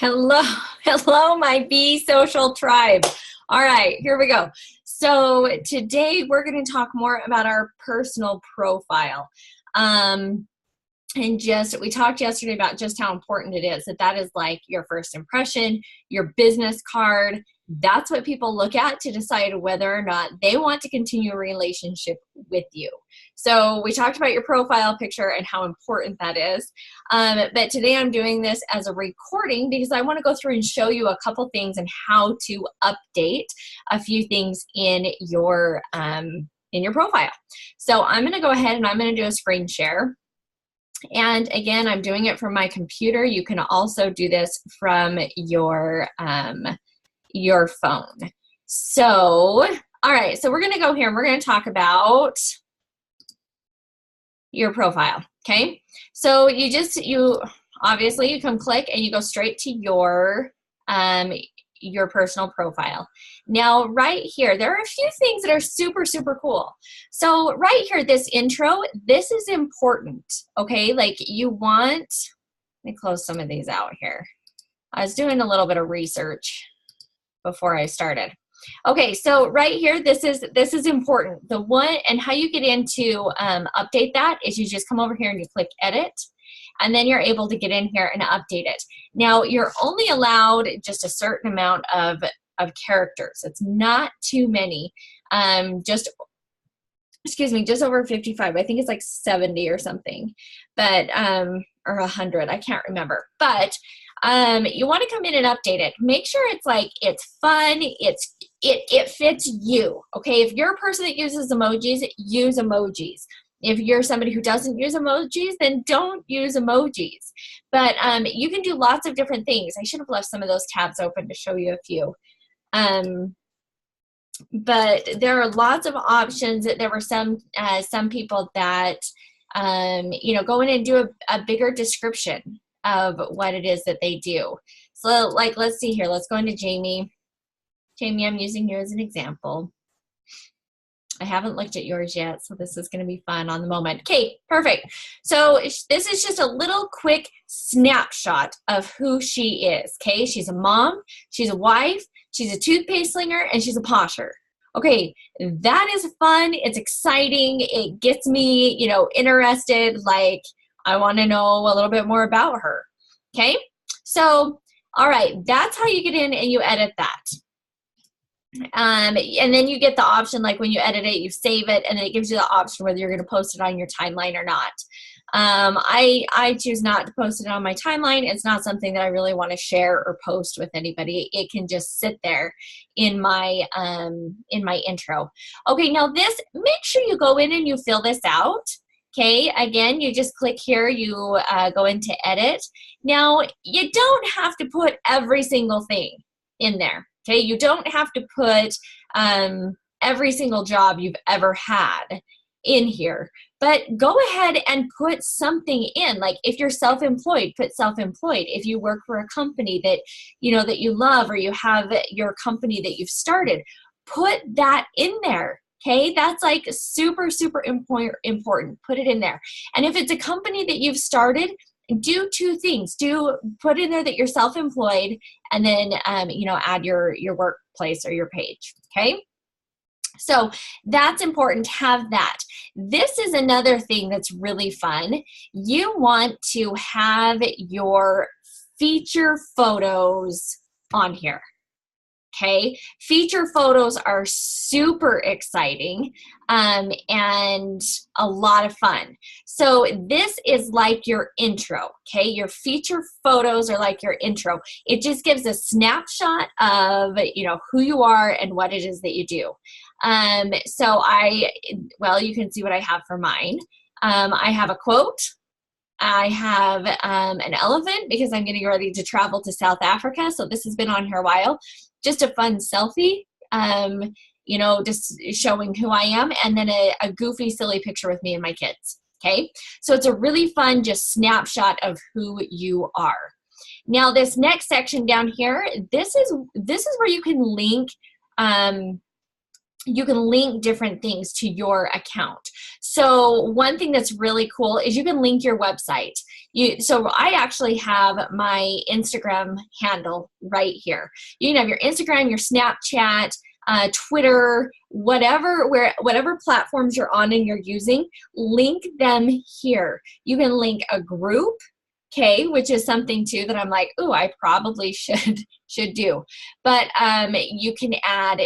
Hello, hello, my Be Social tribe. All right, here we go. So today we're going to talk more about our personal profile. And we talked yesterday about just how important it is that is like your first impression, your business card. That's what people look at to decide whether or not they want to continue a relationship with you. So we talked about your profile picture and how important that is. But today I'm doing this as a recording because I want to go through and show you a couple things and how to update a few things in your profile. So I'm going to go ahead and I'm going to do a screen share. And again, I'm doing it from my computer. You can also do this from your phone. So, all right, so we're going to go here and we're going to talk about your profile, okay? So you obviously you can click and you go straight to your personal profile. Now, right here, there are a few things that are super, super cool. So right here, this intro, this is important, okay? Like let me close some of these out here. I was doing a little bit of research before I started. Okay, so right here, this is important. The one, and how you get into update that is you just come over here and you click edit, and then you're able to get in here and update it. Now, you're only allowed just a certain amount of characters. It's not too many. Just over 55. I think it's like 70 or something, but or 100. I can't remember. But you want to come in and update it. Make sure it's fun. It fits you. Okay, if you're a person that uses emojis, use emojis. If you're somebody who doesn't use emojis, then don't use emojis. But you can do lots of different things. I should have left some of those tabs open to show you a few. But there are lots of options. There were some people that go in and do a bigger description of what it is that they do. So like, let's see here. Let's go into Jamie. Jamie, I'm using you as an example. I haven't looked at yours yet, so this is going to be fun on the moment. Okay, perfect. So this is just a little quick snapshot of who she is, okay? She's a mom, she's a wife, she's a toothpaste slinger, and she's a posher. Okay, that is fun. It's exciting. It gets me, interested. Like, I want to know a little bit more about her, okay? So, all right, that's how you get in and you edit that. And then you get the option, like when you edit it, you save it, and then it gives you the option whether you're going to post it on your timeline or not. I choose not to post it on my timeline. It's not something that I really want to share or post with anybody. It can just sit there in my intro. Okay, now make sure you go in and you fill this out. Okay, again, you just click here, you go into edit. Now, you don't have to put every single thing in there. Okay, you don't have to put every single job you've ever had in here, but go ahead and put something in. Like if you're self-employed, put self-employed. If you work for a company that you love, or you have your company that you've started, put that in there. Okay, that's like super, super important. Put it in there. And if it's a company that you've started, do two things. Put in there that you're self-employed, and then add your workplace or your page. Okay, so that's important to have that. This is another thing that's really fun. You want to have your feature photos on here. Okay, feature photos are super exciting and a lot of fun. So this is like your intro, okay? Your feature photos are like your intro. It just gives a snapshot of, who you are and what it is that you do. So you can see what I have for mine. I have a quote. I have an elephant because I'm getting ready to travel to South Africa. So this has been on here a while. Just a fun selfie, just showing who I am, and then a goofy, silly picture with me and my kids, okay? So it's a really fun just snapshot of who you are. Now, this next section down here, this is where you can link you can link different things to your account. So one thing that's really cool is you can link your website. So I actually have my Instagram handle right here. You can have your Instagram, your Snapchat, Twitter, whatever platforms you're on and you're using, link them here. You can link a group, okay, which is something too that I'm like, ooh, I probably should do. But you can add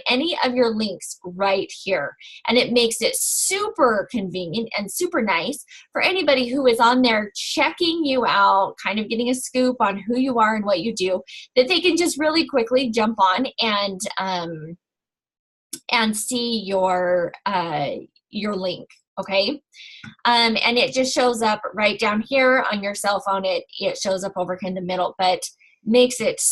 any of your links right here, and it makes it super convenient and super nice for anybody who is on there checking you out, kind of getting a scoop on who you are and what you do, that they can just really quickly jump on and see your link. Okay, and it just shows up right down here on your cell phone. It shows up over in the middle, but makes it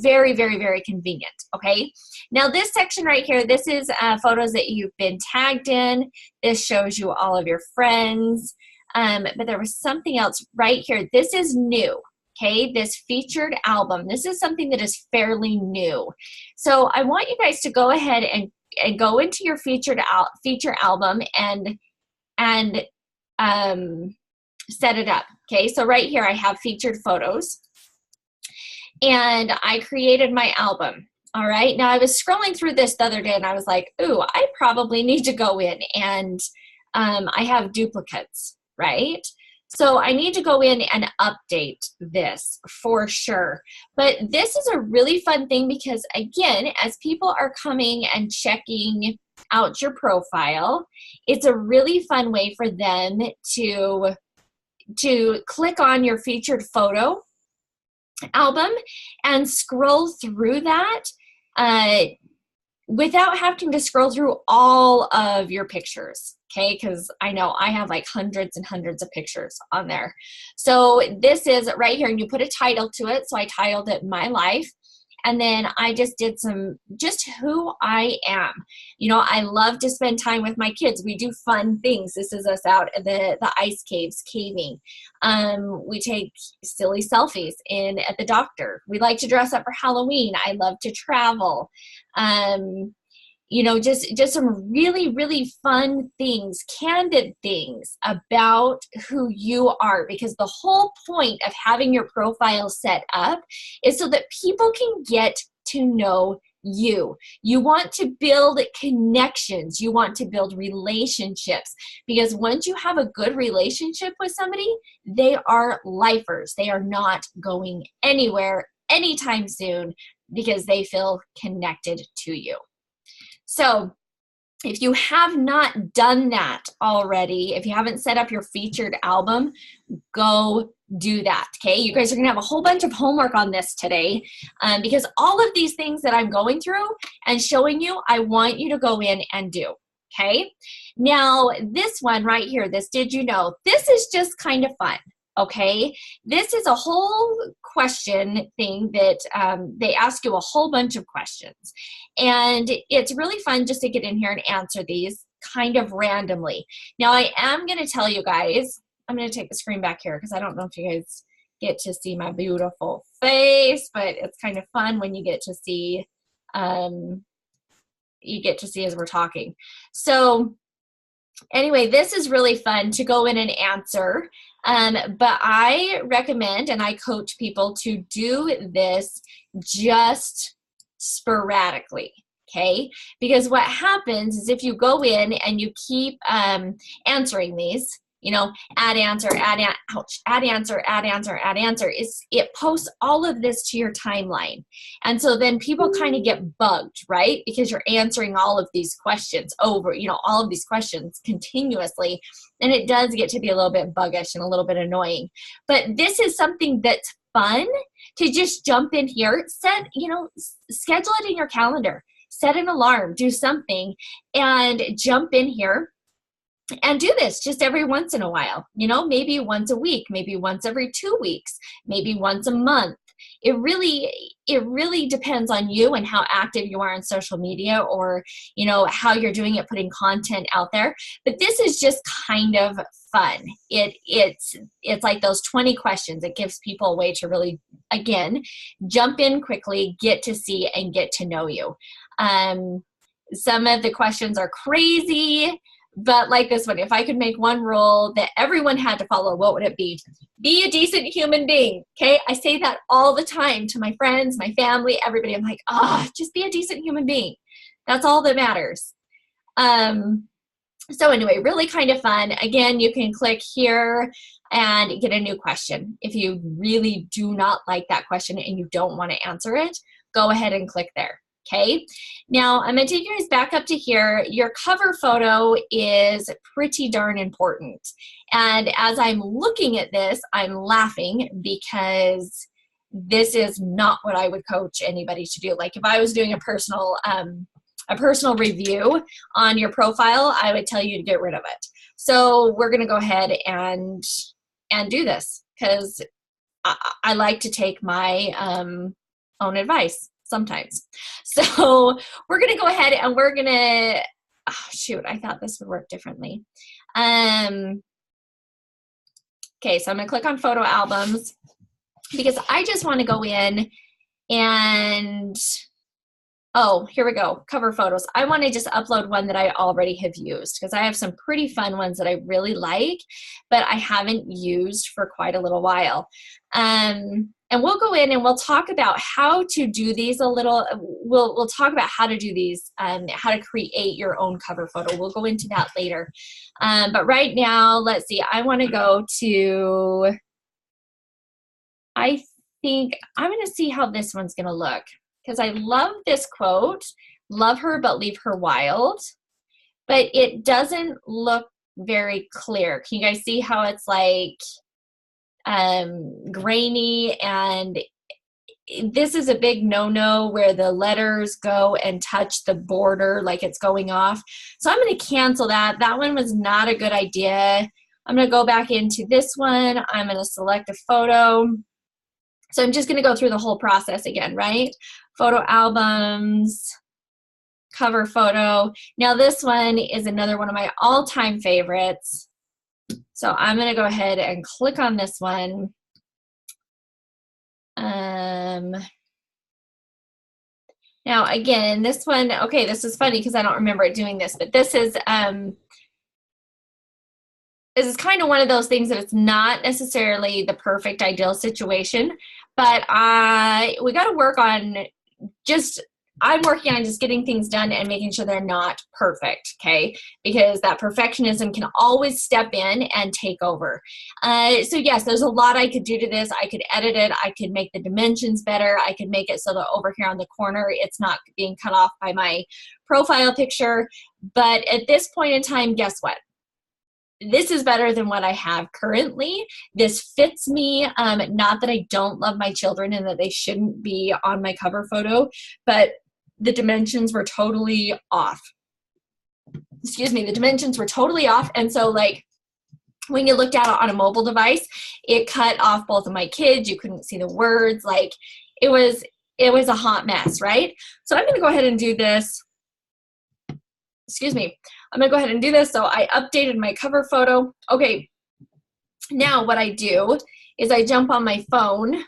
very, very, very convenient. Okay, now this section right here, this is photos that you've been tagged in. This shows you all of your friends, but there was something else right here. This is new. Okay, this featured album. This is something that is fairly new. So I want you guys to go ahead and go into your feature album and set it up. Okay, so right here I have featured photos, and I created my album. All right, now I was scrolling through this the other day and I was like, ooh, I probably need to go in and I have duplicates, right? So I need to go in and update this for sure. But this is a really fun thing because, again, as people are coming and checking out your profile, it's a really fun way for them to click on your featured photo album and scroll through that without having to scroll through all of your pictures, okay? Because I know I have like hundreds and hundreds of pictures on there. So this is right here, and you put a title to it. So I titled it My Life. And then I just did just who I am. You know, I love to spend time with my kids. We do fun things. This is us out at the ice caves, caving. We take silly selfies at the doctor. We like to dress up for Halloween. I love to travel. You know, just some really, really fun things, candid things about who you are, because the whole point of having your profile set up is so that people can get to know you. You want to build connections. You want to build relationships, because once you have a good relationship with somebody, they are lifers. They are not going anywhere anytime soon because they feel connected to you. So if you have not done that already, if you haven't set up your featured album, go do that, okay? You guys are going to have a whole bunch of homework on this today because all of these things that I'm going through and showing you, I want you to go in and do, okay? Now, this one right here, this Did You Know? This is just kind of fun. Okay, this is a whole question thing that they ask you a whole bunch of questions. And it's really fun just to get in here and answer these kind of randomly. Now, I am going to tell you guys, I'm going to take the screen back here because I don't know if you guys get to see my beautiful face, but it's kind of fun when you get to see as we're talking. So anyway, this is really fun to go in and answer. But I recommend and I coach people to do this just sporadically, okay? Because what happens is if you go in and you keep answering these, you know, add answer, add answer, it posts all of this to your timeline. And so then people kind of get bugged, right? Because you're answering all of these questions over, you know, all of these questions continuously. And it does get to be a little bit buggish and a little bit annoying. But this is something that's fun to just jump in here, schedule it in your calendar, set an alarm, do something, and jump in here and do this just every once in a while, you know, maybe once a week, maybe once every 2 weeks, maybe once a month. It really depends on you and how active you are on social media, or, you know, how you're doing it, putting content out there. But this is just kind of fun. It's like those 20 questions. It gives people a way to really, again, jump in quickly, get to see and get to know you. Some of the questions are crazy, but like this one, if I could make one rule that everyone had to follow, what would it be? Be a decent human being, okay? I say that all the time to my friends, my family, everybody. I'm like, just be a decent human being. That's all that matters. So anyway, really kind of fun. Again, you can click here and get a new question. If you really do not like that question and you don't want to answer it, go ahead and click there. Okay, now I'm going to take you guys back up to here. Your cover photo is pretty darn important. And as I'm looking at this, I'm laughing because this is not what I would coach anybody to do. Like if I was doing a personal review on your profile, I would tell you to get rid of it. So we're going to go ahead and do this because I like to take my own advice sometimes. So we're going to go ahead and we're going to, shoot, I thought this would work differently. Okay, so I'm going to click on photo albums because I just want to go in and, oh, here we go, cover photos. I want to just upload one that I already have used because I have some pretty fun ones that I really like, but I haven't used for quite a little while. And we'll go in and we'll talk about how to do these a little. We'll talk about how to do these, how to create your own cover photo. We'll go into that later. But right now, let's see, I want to go to, I think I'm going to see how this one's going to look. Because I love this quote, love her but leave her wild, but it doesn't look very clear. Can you guys see how it's like grainy? And this is a big no-no where the letters go and touch the border like it's going off. So I'm going to cancel that. That one was not a good idea. I'm going to go back into this one. I'm going to select a photo. So I'm just going to go through the whole process again, right? Photo albums, cover photo. Now this one is another one of my all-time favorites. So I'm going to go ahead and click on this one. Now again, this one, okay, this is funny because I don't remember it doing this, but this is kind of one of those things that it's not necessarily the perfect ideal situation, but we got to work on I'm working on just getting things done and making sure they're not perfect, okay? Because that perfectionism can always step in and take over. So yes, there's a lot I could do to this. I could edit it. I could make the dimensions better. I could make it so that over here on the corner, it's not being cut off by my profile picture. But at this point in time, guess what? This is better than what I have currently. This fits me. Not that I don't love my children and that they shouldn't be on my cover photo, but the dimensions were totally off. Excuse me, the dimensions were totally off. And so like when you looked at it on a mobile device, it cut off both of my kids. You couldn't see the words. Like it was a hot mess, right? So I'm going to go ahead and do this. Excuse me. I'm going to go ahead and do this. So I updated my cover photo. Okay. Now what I do is I jump on my phone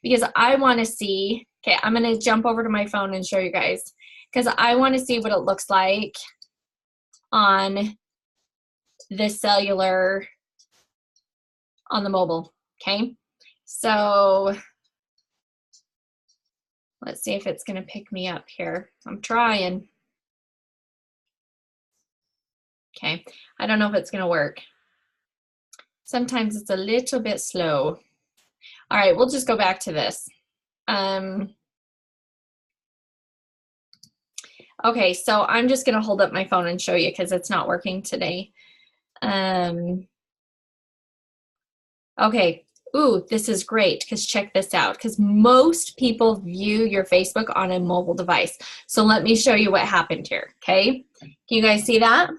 because I want to see, okay, I'm going to jump over to my phone and show you guys because I want to see what it looks like on the cellular, on the mobile. Okay. So let's see if it's going to pick me up here. I'm trying. Okay, I don't know if it's going to work. Sometimes it's a little bit slow. All right, we'll just go back to this. Okay, so I'm just going to hold up my phone and show you because it's not working today. Okay, ooh, this is great because check this out because most people view your Facebook on a mobile device. So let me show you what happened here, okay? Can you guys see that?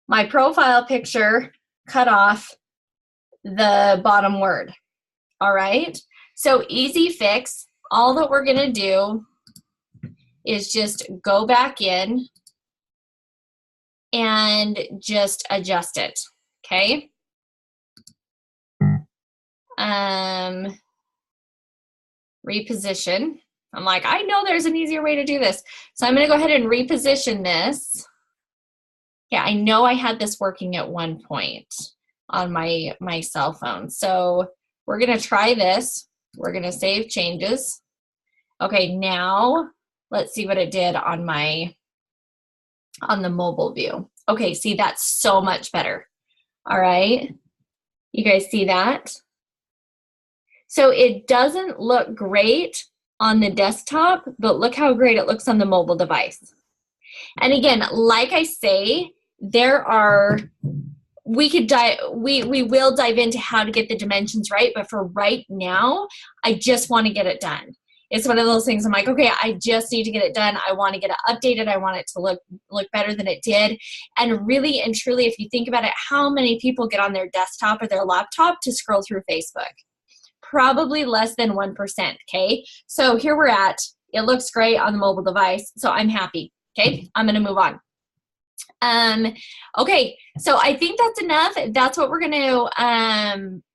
My profile picture cut off the bottom word. All right. So easy fix. All that we're going to do is just go back in and just adjust it. Okay. Reposition. I'm like, I know there's an easier way to do this. So I'm going to go ahead and reposition this. Yeah, I know I had this working at one point on my cell phone. So we're going to try this. We're going to save changes. Okay, now let's see what it did on the mobile view. Okay, see, that's so much better. All right, you guys see that? So it doesn't look great on the desktop, but look how great it looks on the mobile device. And again, like I say, we will dive into how to get the dimensions right, but for right now, I just want to get it done. It's one of those things I'm like, okay, I just need to get it done. I want to get it updated. I want it to look better than it did. And really and truly, if you think about it, how many people get on their desktop or their laptop to scroll through Facebook? Probably less than 1%, okay? So here we're at. It looks great on the mobile device, so I'm happy, okay? I'm gonna move on. Okay, so I think that's enough. That's what we're gonna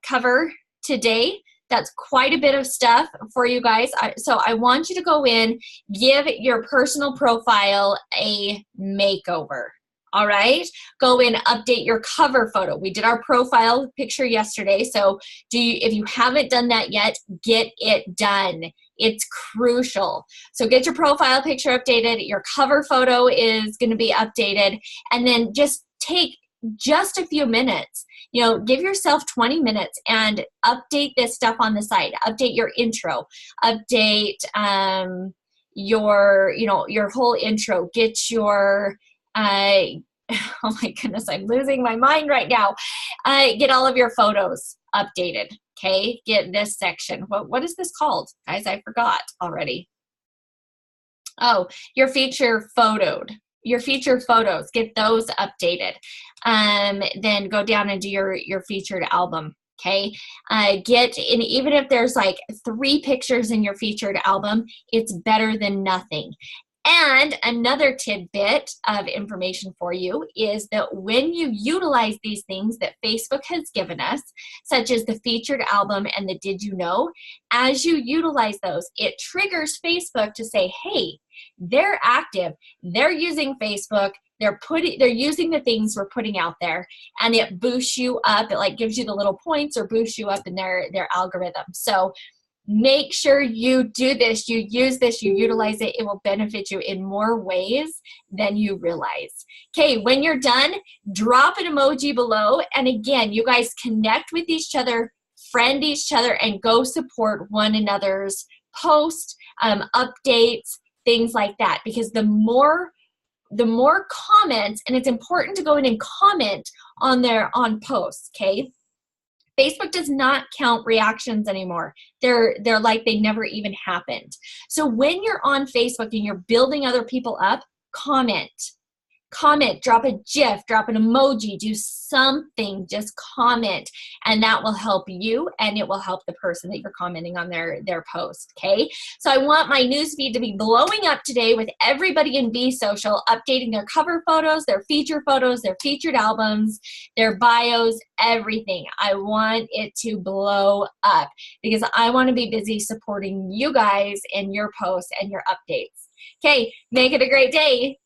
cover today. That's quite a bit of stuff for you guys. So I want you to go in, give your personal profile a makeover. All right, go in, update your cover photo. We did our profile picture yesterday, so if you haven't done that yet, get it done. It's crucial. So get your profile picture updated, your cover photo is gonna be updated, and then just take just a few minutes. You know, give yourself 20 minutes and update this stuff on the site. Update your intro, update your whole intro. Get your oh my goodness, I'm losing my mind right now. Get all of your photos updated, okay? Get this section. What is this called? Guys, I forgot already. Oh, your feature photoed. Your feature photos, get those updated. Then go down and do your featured album, okay? And even if there's like 3 pictures in your featured album, it's better than nothing. And another tidbit of information for you is that when you utilize these things that Facebook has given us, such as the featured album and the did you know, as you utilize those, it triggers Facebook to say, hey, they're active, they're using Facebook, they're using the things we're putting out there, and it boosts you up. It like gives you the little points or boosts you up in their algorithm. So make sure you do this, you use this, you utilize it. It will benefit you in more ways than you realize. Okay, when you're done, drop an emoji below. And again, you guys connect with each other, friend each other, and go support one another's posts, updates, things like that. Because the more comments, and it's important to go in and comment on posts, okay? Facebook does not count reactions anymore. They're like they never even happened. So when you're on Facebook and you're building other people up, comment, drop a GIF, drop an emoji, do something, just comment, and that will help you and it will help the person that you're commenting on their post, okay? So I want my newsfeed to be blowing up today with everybody in Be Social updating their cover photos, their feature photos, their featured albums, their bios, everything. I want it to blow up because I want to be busy supporting you guys in your posts and your updates. Okay, make it a great day.